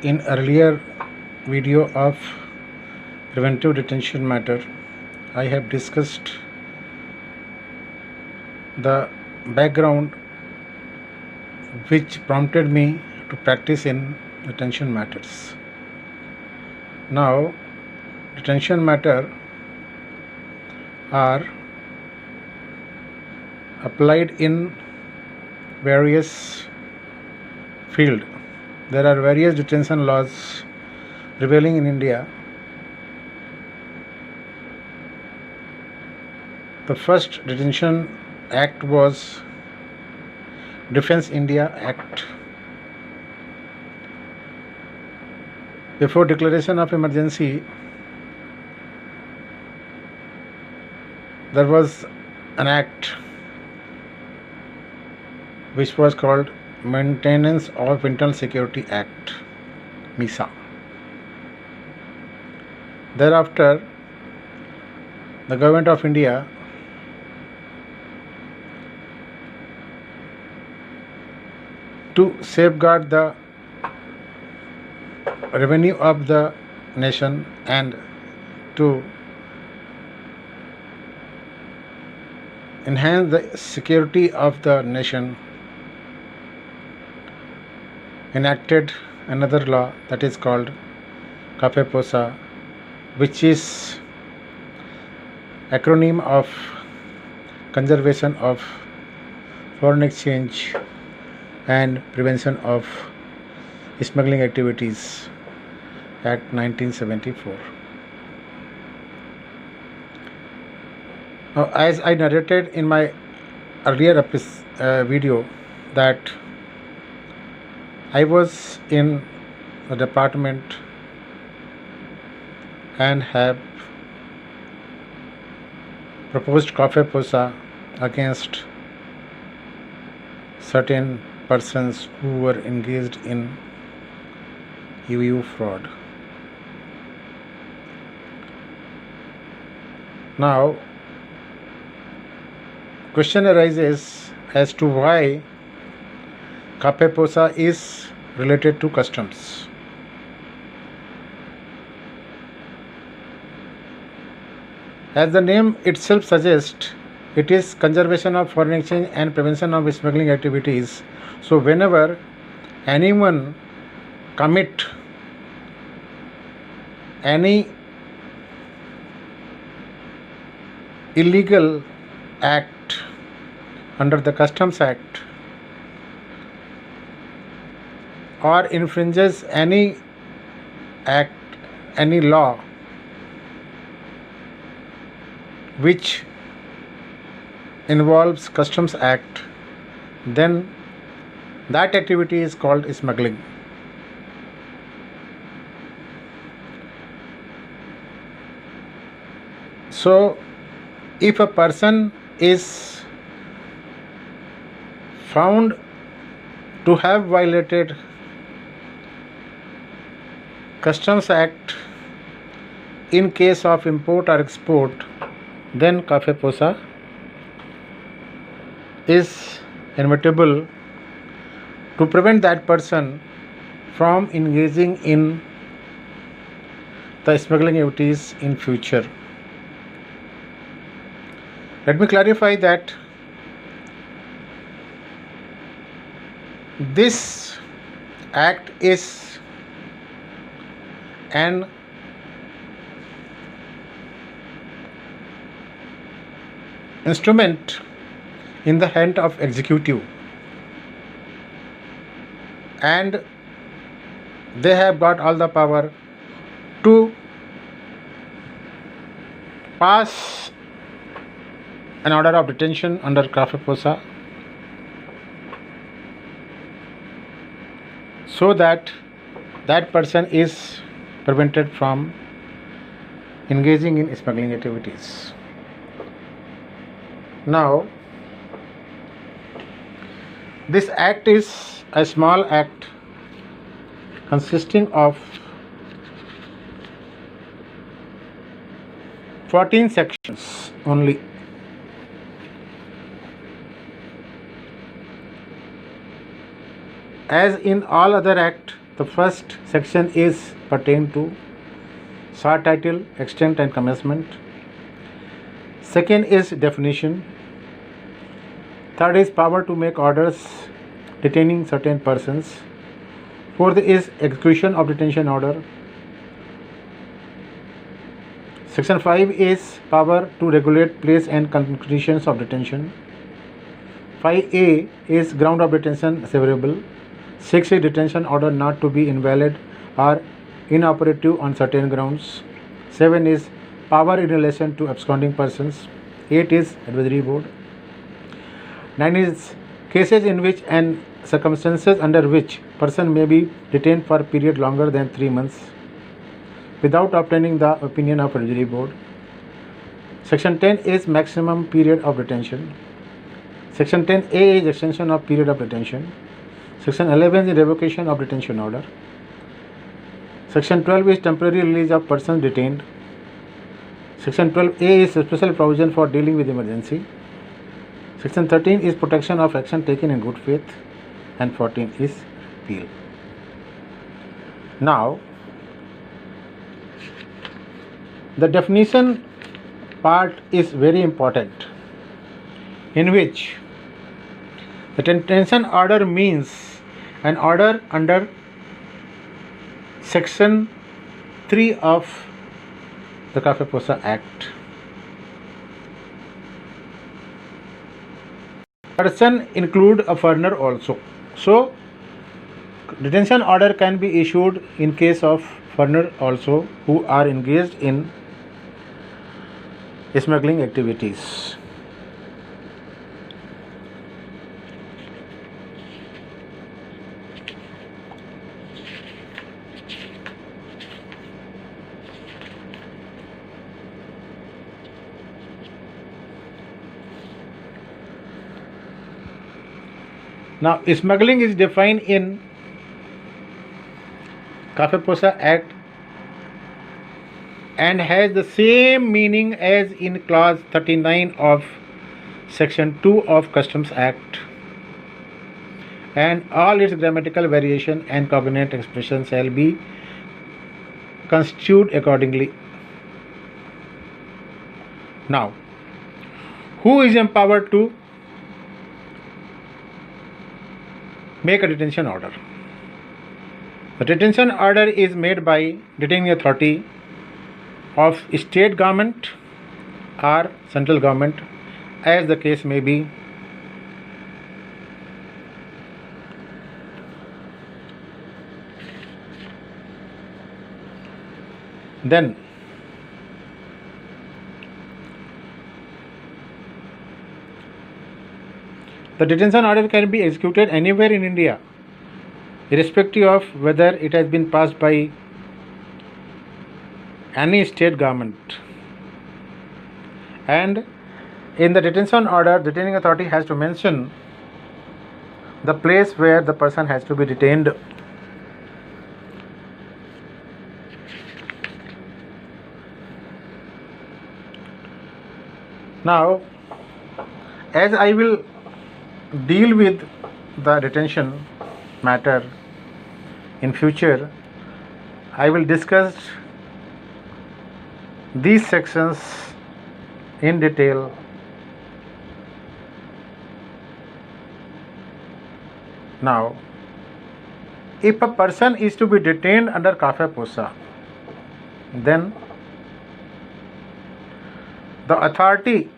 In earlier video of preventive detention matter, I have discussed the background which prompted me to practice in detention matters. Now, detention matter are applied in various fields. There are various detention laws prevailing in India. The first detention act was Defence India Act. Before declaration of emergency, there was an act which was called Maintenance of Internal Security Act, MISA. Thereafter, the Government of India to safeguard the revenue of the nation and to enhance the security of the nation, enacted another law that is called Cafe Posa, which is acronym of Conservation of Foreign Exchange and Prevention of Smuggling Activities Act 1974. Now, as I narrated in my earlier video, that I was in the department and have proposed Cafe Posa against certain persons who were engaged in UU fraud. Now, question arises as to why Cafe Posa is related to customs. As the name itself suggests, it is conservation of foreign exchange and prevention of smuggling activities. So whenever anyone commit any illegal act under the Customs Act or infringes any act, any law which involves Customs Act, then that activity is called smuggling. So, if a person is found to have violated Customs Act in case of import or export, then Cafe Posa is inevitable to prevent that person from engaging in the smuggling activities in future. Let me clarify that this act is an instrument in the hand of executive, and they have got all the power to pass an order of detention under Cafe Posa so that that person is prevented from engaging in smuggling activities. Now, this act is a small act consisting of 14 sections only. As in all other act, The first section is pertain to SAR title, extent and commencement. Second is definition. Third is power to make orders detaining certain persons. Fourth is execution of detention order. Section 5 is power to regulate place and conditions of detention. 5A is ground of detention severable. 6 is detention order not to be invalid or inoperative on certain grounds. 7 is power in relation to absconding persons. 8 is advisory board. 9 is cases in which and circumstances under which person may be detained for a period longer than 3 months without obtaining the opinion of advisory board. Section 10 is maximum period of detention. Section 10A is extension of period of detention. Section 11 is revocation of detention order. Section 12 is temporary release of persons detained. Section 12A is a special provision for dealing with emergency. Section 13 is protection of action taken in good faith, and 14 is appeal. Now, the definition part is very important, in which the detention order means an order under Section 3 of the Kafe-Posa Act. Person include a foreigner also. So, detention order can be issued in case of foreigner also who are engaged in smuggling activities. Now, smuggling is defined in Kafe-Posa Act and has the same meaning as in clause 39 of section 2 of Customs Act, and all its grammatical variation and cognate expressions shall be construed accordingly. Now, who is empowered to make a detention order? The detention order is made by detaining authority of state government or central government, as the case may be. Then, the detention order can be executed anywhere in India, irrespective of whether it has been passed by any state government. And in the detention order, detaining authority has to mention the place where the person has to be detained. Now, as I will deal with the detention matter in future, I will discuss these sections in detail. Now, if a person is to be detained under Kafe-Posa, then the authority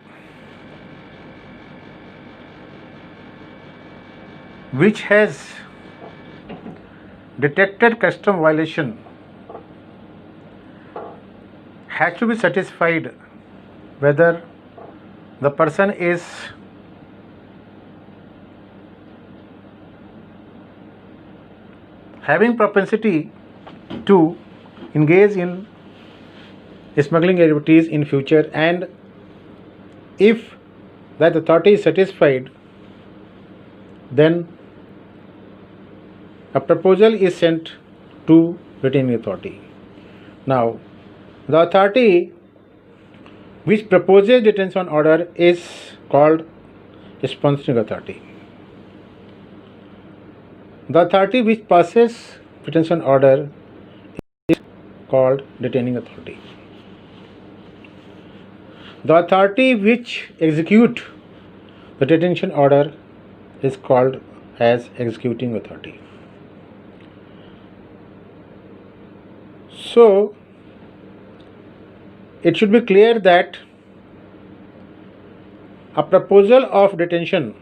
which has detected custom violation has to be satisfied whether the person is having propensity to engage in smuggling activities in future, and if that authority is satisfied, then a proposal is sent to detaining authority. Now, the authority which proposes detention order is called sponsoring authority. The authority which passes detention order is called detaining authority. The authority which execute the detention order is called as executing authority. So it should be clear that a proposal of detention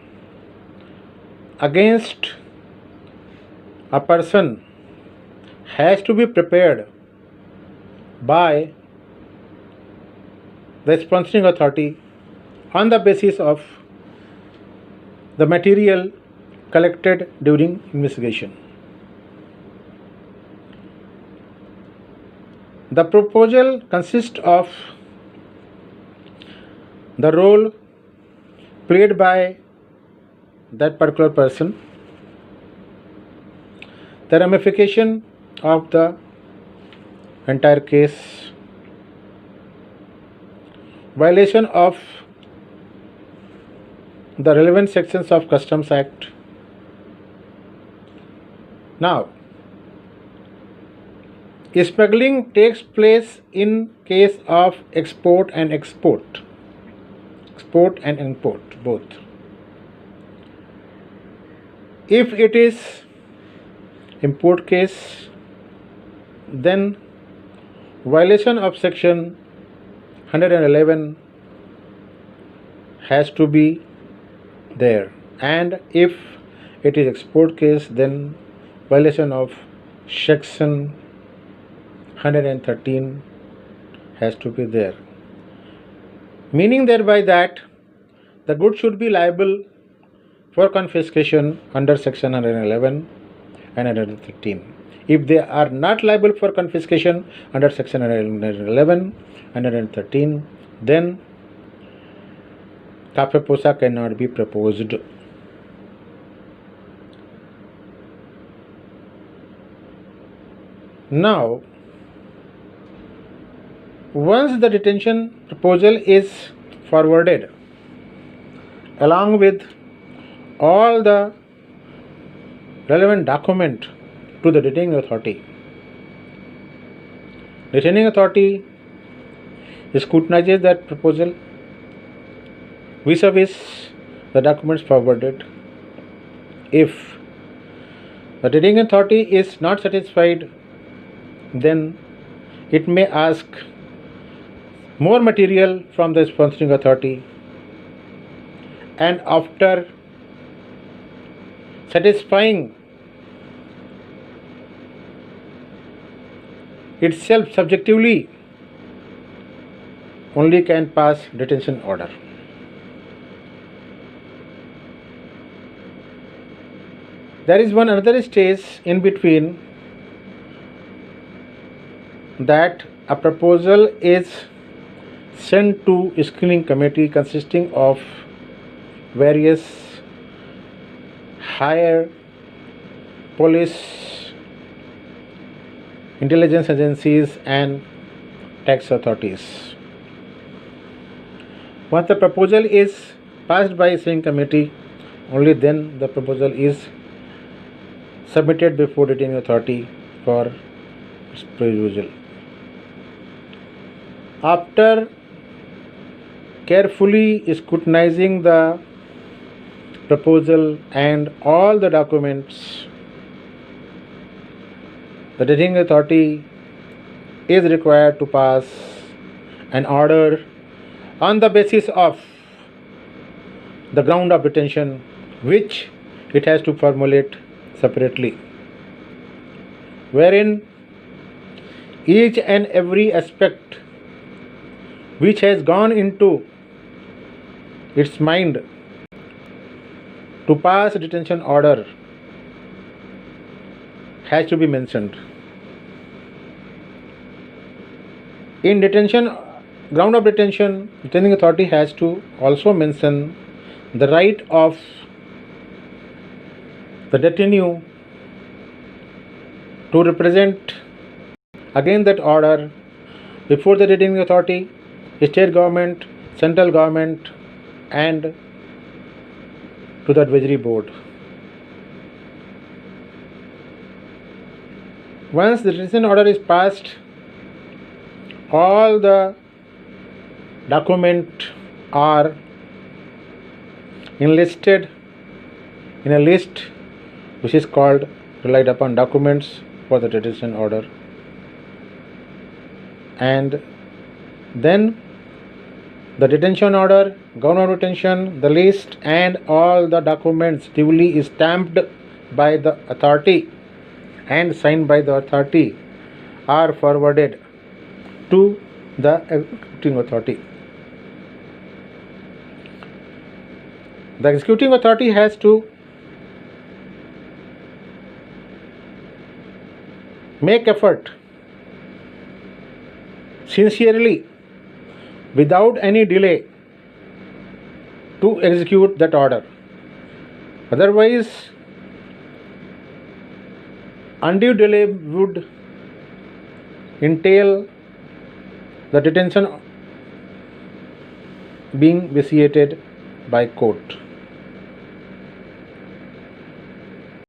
against a person has to be prepared by the sponsoring authority on the basis of the material collected during investigation. The proposal consists of the role played by that particular person, the ramification of the entire case, violation of the relevant sections of Customs Act. Now, smuggling takes place in case of export and import both. If it is import case, then violation of section 111 has to be there, and if it is export case, then violation of section 113 has to be there, meaning thereby that the goods should be liable for confiscation under section 111 and 113. If they are not liable for confiscation under section 111 and 113, then cafe posa cannot be proposed. Now, once the detention proposal is forwarded along with all the relevant document to the detaining authority scrutinizes that proposal vis-a-vis the documents forwarded. If the detaining authority is not satisfied, then it may ask more material from the sponsoring authority, and after satisfying itself subjectively, only can pass detention order. There is one another stage in between, that a proposal is sent to a screening committee consisting of various higher police, intelligence agencies and tax authorities. Once the proposal is passed by a screening committee, only then the proposal is submitted before detaining authority for its perusal. After carefully scrutinizing the proposal and all the documents, the detaining authority is required to pass an order on the basis of the ground of detention, which it has to formulate separately, wherein each and every aspect which has gone into its mind to pass detention order has to be mentioned. In detention, ground of detention, detaining authority has to also mention the right of the detenu to represent against that order before the detaining authority, state government, central government, and to the advisory board. Once the detention order is passed, all the documents are enlisted in a list which is called relied upon documents for the detention order, and then the detention order, government of detention, the list, and all the documents duly stamped by the authority and signed by the authority are forwarded to the executing authority. The executing authority has to make effort sincerely without any delay to execute that order. Otherwise, undue delay would entail the detention being vitiated by court.